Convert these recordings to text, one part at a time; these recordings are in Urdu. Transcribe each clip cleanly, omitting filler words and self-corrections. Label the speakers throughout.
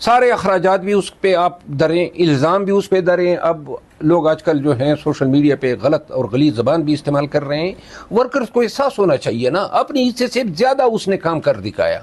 Speaker 1: سارے اخراجات بھی اس پہ آپ دریں، الزام بھی اس پہ دریں. اب لوگ آج کل جو ہیں سوشل میڈیا پہ غلط اور غلیظ زبان بھی استعمال کر رہے ہیں. ورکرز کو احساس ہونا چاہیے نا، اپنی حصے سے زیادہ اس نے کام کر دکھایا،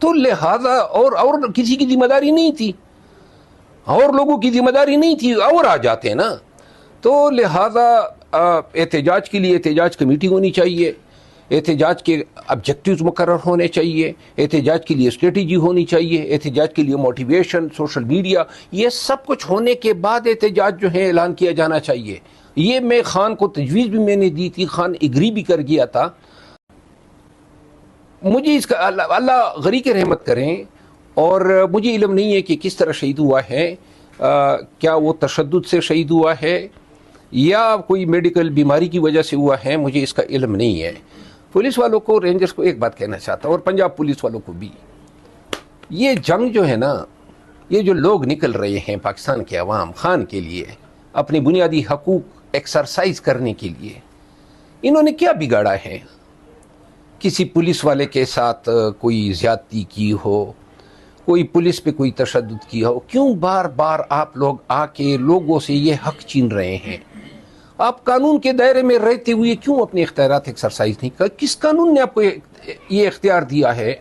Speaker 1: تو لہذا اور کسی کی ذمہ داری نہیں تھی، اور لوگوں کی ذمہ داری نہیں تھی، اور آ جاتے ہیں نا. تو لہذا احتجاج کے لیے احتجاج کمیٹی ہونی چاہیے، احتجاج کے آبجیکٹیوز مقرر ہونے چاہیے، احتجاج کے لیے اسٹریٹجی ہونی چاہیے، احتجاج کے لیے موٹیویشن، سوشل میڈیا، یہ سب کچھ ہونے کے بعد احتجاج جو ہے اعلان کیا جانا چاہیے. یہ میں خان کو تجویز بھی میں نے دی تھی، خان اگری بھی کر گیا تھا. مجھے اس کا اللہ غریق رحمت کریں، اور مجھے علم نہیں ہے کہ کس طرح شہید ہوا ہے، کیا وہ تشدد سے شہید ہوا ہے یا کوئی میڈیکل بیماری کی وجہ سے ہوا ہے، مجھے اس کا علم نہیں ہے. پولیس والوں کو، رینجرز کو ایک بات کہنا چاہتا ہوں، اور پنجاب پولیس والوں کو بھی، یہ جنگ جو ہے نا، یہ جو لوگ نکل رہے ہیں پاکستان کے عوام خان کے لیے، اپنے بنیادی حقوق ایکسرسائز کرنے کے لیے، انہوں نے کیا بگاڑا ہے؟ کسی پولیس والے کے ساتھ کوئی زیادتی کی ہو، کوئی پولیس پہ کوئی تشدد کیا ہو، کیوں بار بار آپ لوگ آ کے لوگوں سے یہ حق چھین رہے ہیں؟ آپ قانون کے دائرے میں رہتے ہوئے کیوں اپنے اختیارات ایکسرسائز نہیں کر؟ کس قانون نے آپ کو یہ اختیار دیا ہے؟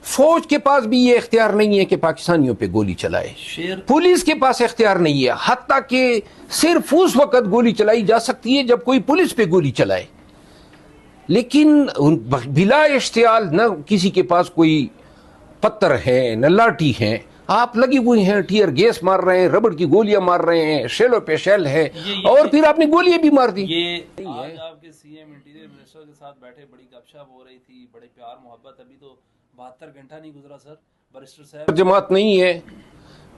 Speaker 1: فوج کے پاس بھی یہ اختیار نہیں ہے کہ پاکستانیوں پہ گولی چلائے، پولیس کے پاس اختیار نہیں ہے، حتیٰ کہ صرف اس وقت گولی چلائی جا سکتی ہے جب کوئی پولیس پہ گولی چلائے، لیکن بلا اشتعال نہ کسی کے پاس کوئی پتھر ہے نہ لاٹھی ہے، آپ لگی ہوئی ہیں، ٹیئر گیس مار رہے ہیں، ربڑ کی گولیاں مار رہے ہیں، شیلوں پہ شیل ہے، اور پھر آپ نے گولیاں بھی مار دی.
Speaker 2: یہ آج آپ کے سی ایم انٹیریئر منسٹر کے ساتھ بیٹھے، بڑی گپ شپ ہو رہی تھی، بڑے پیار محبت، ابھی تو 72 گھنٹہ نہیں گزرا سر. برسٹر صاحب
Speaker 1: جماعت نہیں ہے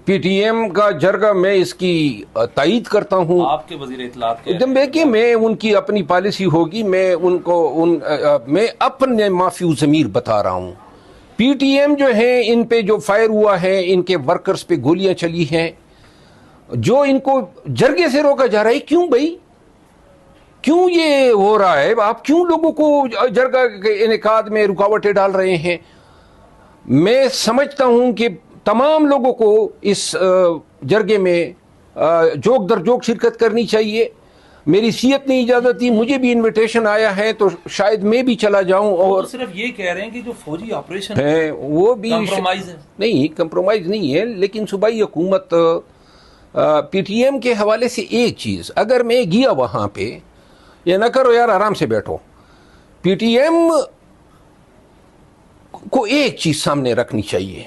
Speaker 1: پی ٹی ایم کا جرگہ، میں اس کی تائید کرتا ہوں.
Speaker 2: آپ کے وزیر اطلاعات کے
Speaker 1: جب کہ میں ان کی اپنی پالیسی ہوگی، میں ان کو میں اپنے معافی ضمیر بتا رہا ہوں. پی ٹی ایم جو ہے، ان پہ جو فائر ہوا ہے، ان کے ورکرز پہ گولیاں چلی ہیں، جو ان کو جرگے سے روکا جا رہا ہے، کیوں بھائی؟ کیوں یہ ہو رہا ہے؟ آپ کیوں لوگوں کو جرگہ کے انعقاد میں رکاوٹیں ڈال رہے ہیں؟ میں سمجھتا ہوں کہ تمام لوگوں کو اس جرگے میں جوک در جوک شرکت کرنی چاہیے. میری صحت نے اجازت دی، مجھے بھی انویٹیشن آیا ہے، تو شاید میں بھی چلا جاؤں. اور
Speaker 2: صرف یہ کہہ رہے ہیں کہ جو فوجی آپریشن
Speaker 1: ہے وہ بھی
Speaker 2: کمپرومائز ہے. نہیں،
Speaker 1: کمپرومائز نہیں ہے، لیکن صوبائی حکومت پی ٹی ایم کے حوالے سے ایک چیز، اگر میں گیا وہاں پہ، یہ نہ کرو یار، آرام سے بیٹھو. پی ٹی ایم کو ایک چیز سامنے رکھنی چاہیے.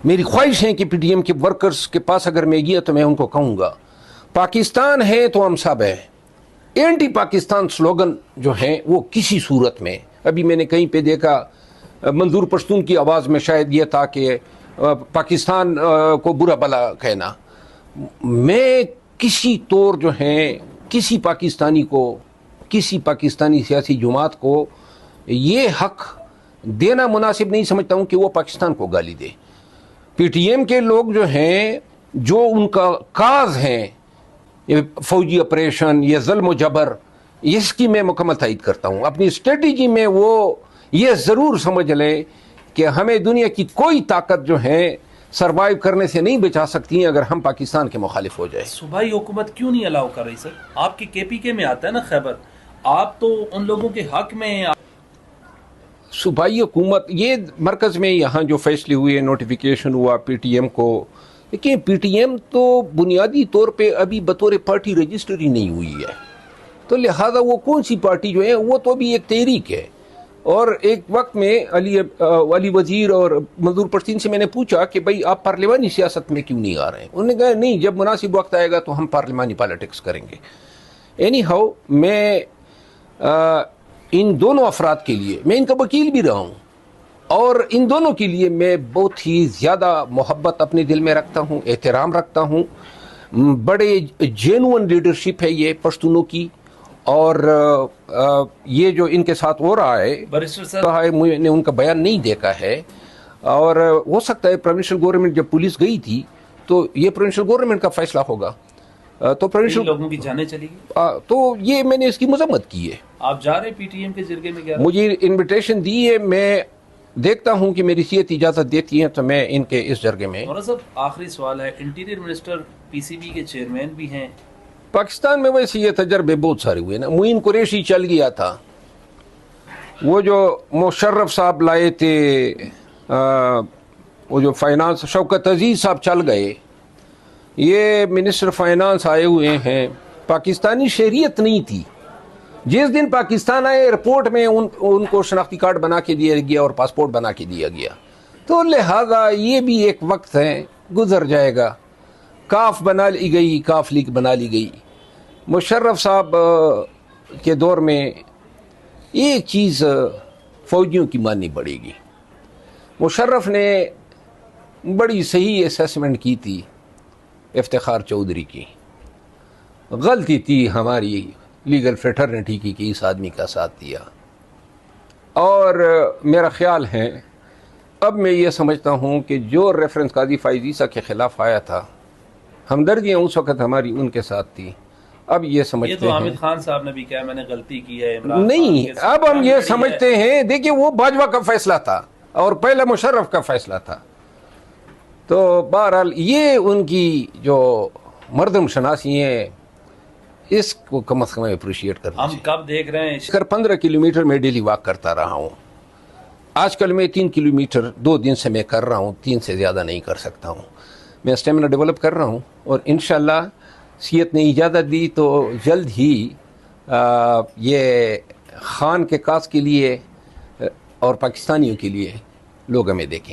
Speaker 1: میری خواہش ہے کہ پی ٹی ایم کے ورکرز کے پاس اگر میں گیا تو میں ان کو کہوں گا، پاکستان ہے تو ہم سب ہیں. اینٹی پاکستان سلوگن جو ہیں وہ کسی صورت میں، ابھی میں نے کہیں پہ دیکھا، منظور پشتون کی آواز میں شاید یہ تھا کہ پاکستان کو برا بلا کہنا. میں کسی طور جو ہیں کسی پاکستانی کو، کسی پاکستانی سیاسی جماعت کو یہ حق دینا مناسب نہیں سمجھتا ہوں کہ وہ پاکستان کو گالی دے. پی ٹی ایم کے لوگ جو ہیں، جو ان کا کاز ہیں، یہ فوجی آپریشن، یہ ظلم و جبر، اس کی میں مکمل تائید کرتا ہوں. اپنی اسٹریٹجی میں وہ یہ ضرور سمجھ لیں کہ ہمیں دنیا کی کوئی طاقت جو ہے سروائیو کرنے سے نہیں بچا سکتی ہیں اگر ہم پاکستان کے مخالف ہو جائے.
Speaker 2: صوبائی حکومت کیوں نہیں الاؤ کر رہی سر؟ آپ کی کے پی کے میں آتا ہے نا خیبر، آپ تو ان لوگوں کے حق میں ہیں.
Speaker 1: صوبائی حکومت، یہ مرکز میں یہاں جو فیصلے ہوئے، نوٹیفیکیشن ہوا پی ٹی ایم کو، لیکن پی ٹی ایم تو بنیادی طور پہ ابھی بطور پارٹی رجسٹر ہی نہیں ہوئی ہے، تو لہذا وہ کون سی پارٹی جو ہے، وہ تو ابھی ایک تحریک ہے. اور ایک وقت میں علی وزیر اور منظور پشتین سے میں نے پوچھا کہ بھائی آپ پارلیمانی سیاست میں کیوں نہیں آ رہے ہیں؟ انہوں نے کہا نہیں، جب مناسب وقت آئے گا تو ہم پارلیمانی پالیٹکس کریں گے. اینی ہاؤ، میں ان دونوں افراد کے لیے، میں ان کا وکیل بھی رہا ہوں، اور ان دونوں کے لیے میں بہت ہی زیادہ محبت اپنے دل میں رکھتا ہوں، احترام رکھتا ہوں. بڑے جینوئن لیڈرشپ ہے یہ پشتونوں کی، اور یہ جو ان کے ساتھ ہو رہا ہے، میں نے ان کا بیان نہیں دیکھا ہے، اور ہو سکتا ہے پروونشل گورنمنٹ جب پولیس گئی تھی تو یہ پروونشل گورنمنٹ کا فیصلہ ہوگا، تو پروونشل
Speaker 2: لوگوں کی جانیں چلی گئی،
Speaker 1: تو یہ میں نے اس کی مذمت کی ہے.
Speaker 2: آپ جا رہے پی ٹی ایم کے جرگے میں؟
Speaker 1: مجھے انویٹیشن دی ہے، میں دیکھتا ہوں کہ میری صحت اجازت دیتی ہے تو میں ان کے اس جرگے میں.
Speaker 2: مولانا صاحب آخری سوال ہے، انٹیریئر منسٹر پی سی بی کے چیئرمین بھی ہیں.
Speaker 1: پاکستان میں ویسے یہ تجربے بہت سارے ہوئے نا. معین قریشی چل گیا تھا، وہ جو مشرف صاحب لائے تھے، وہ جو فائنانس شوکت عزیز صاحب چل گئے، یہ منسٹر فائنانس آئے ہوئے ہیں. پاکستانی شہریت نہیں تھی. جس دن پاکستان آئے ایئرپورٹ میں ان کو شناختی کارڈ بنا کے دیا گیا اور پاسپورٹ بنا کے دیا گیا. تو لہذا یہ بھی ایک وقت ہے، گزر جائے گا. کاف بنا لی گئی، کاف لیگ بنا لی گئی. مشرف صاحب کے دور میں ایک چیز فوجیوں کی ماننی پڑے گی. مشرف نے بڑی صحیح اسیسمنٹ کی تھی افتخار چودھری کی. غلطی تھی ہماری لیگل فریٹرنیٹی کی کہ اس آدمی کا ساتھ دیا. اور میرا خیال ہے اب میں یہ سمجھتا ہوں کہ جو ریفرنس قاضی فائز عیسیٰ کے خلاف آیا تھا، ہمدردیاں اس وقت ہماری ان کے ساتھ تھی. اب یہ سمجھتے
Speaker 2: یہ تو
Speaker 1: ہیں
Speaker 2: حامد خان صاحب نے بھی کہا میں نے غلطی کی ہے. عمران
Speaker 1: نہیں،
Speaker 2: خان کے ساتھ
Speaker 1: اب ہم یہ
Speaker 2: کڑی ہے.
Speaker 1: سمجھتے ہیں، دیکھیں وہ باجوہ کا فیصلہ تھا اور پہلے مشرف کا فیصلہ تھا. تو بہرحال یہ ان کی جو مردم شناسی ہے اس کو کم از کم اپریشیٹ کرنا
Speaker 2: ہم
Speaker 1: چاہیے.
Speaker 2: کب دیکھ رہے ہیں
Speaker 1: اگر 15 کلومیٹر میں ڈیلی واک کرتا رہا ہوں، آج کل میں 3 کلومیٹر 2 دن سے میں کر رہا ہوں، 3 سے زیادہ نہیں کر سکتا ہوں. میں اسٹیمنا ڈیولپ کر رہا ہوں اور انشاءاللہ صحت نے اجازت دی تو جلد ہی یہ خان کے کاس کے لیے اور پاکستانیوں کے لیے لوگ ہمیں دیکھیں گے.